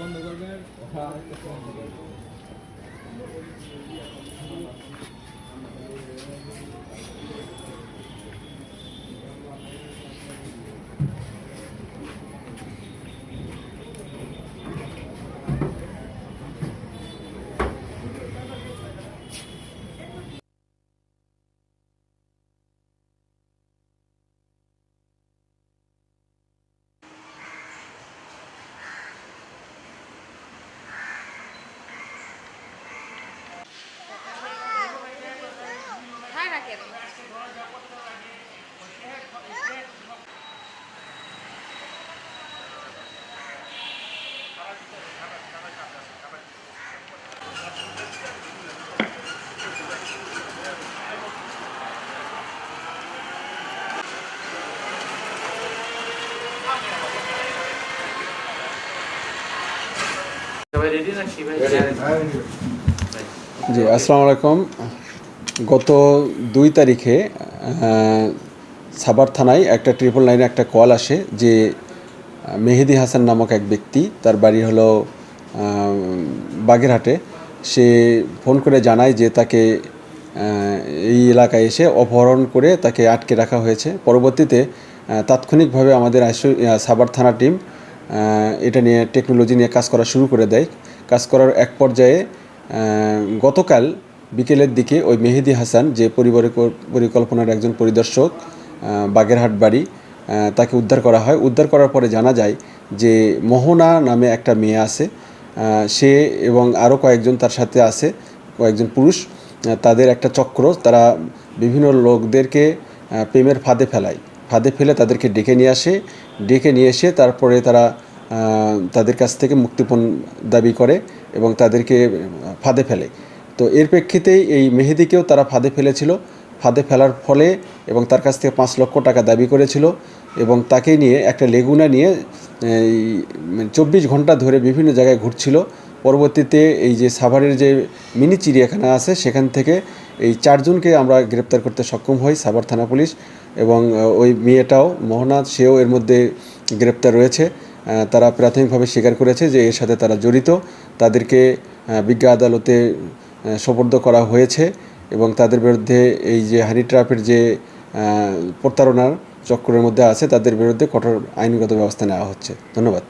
বন্ধ করবেন। জি, আসসালামু আলাইকুম। গত 2 তারিখে সাভার থানায় একটা 999 একটা কল আসে যে মেহেদি হাসান নামক এক ব্যক্তি, তার বাড়ি হলো বাগেরহাটে। সে ফোন করে জানায় যে তাকে এই এলাকায় এসে অপহরণ করে তাকে আটকে রাখা হয়েছে। পরবর্তীতে তাৎক্ষণিকভাবে আমাদের সাভার থানা টিম এটা নিয়ে টেকনোলজি নিয়ে কাজ করা শুরু করে দেয়। কাজ করার এক পর্যায়ে গতকাল বিকেলের দিকে ওই মেহেদি হাসান, যে পরিকল্পনার একজন পরিদর্শক, বাগেরহাট বাড়ি, তাকে উদ্ধার করা হয়। উদ্ধার করার পরে জানা যায় যে মোহনা নামে একটা মেয়ে আছে, সে এবং আরও কয়েকজন তার সাথে আছে, কয়েকজন পুরুষ। তাদের একটা চক্র, তারা বিভিন্ন লোকদেরকে প্রেমের ফাঁদে ফেলে তাদেরকে ডেকে নিয়ে এসে তারপরে তারা তাদের কাছ থেকে মুক্তিপণ দাবি করে এবং তাদেরকে ফাঁদে ফেলে। তো এর প্রেক্ষিতেই এই মেহেদিকেও তারা ফাঁদে ফেলার ফলে এবং তার কাছ থেকে 5 লক্ষ টাকা দাবি করেছিল এবং তাকে নিয়ে একটা লেগুনা নিয়ে 24 ঘন্টা ধরে বিভিন্ন জায়গায় ঘুরছিল। পরবর্তীতে এই যে সাভারের যে মিনি চিড়িয়াখানা আছে, সেখান থেকে এই 4 জনকে আমরা গ্রেপ্তার করতে সক্ষম হই, সাভার থানা পুলিশ। এবং ওই মেয়েটাও, মোহনা, সেও এর মধ্যে গ্রেপ্তার রয়েছে। তারা প্রাথমিকভাবে স্বীকার করেছে যে এর সাথে তারা জড়িত। তাদেরকে বিজ্ঞ আদালতে সোপর্দ করা হয়েছে এবং তাদের বিরুদ্ধে এই যে হানি ট্র্যাপের যে প্রতারণার চক্রের মধ্যে আছে, তাদের বিরুদ্ধে কঠোর আইনগত ব্যবস্থা নেওয়া হচ্ছে। ধন্যবাদ।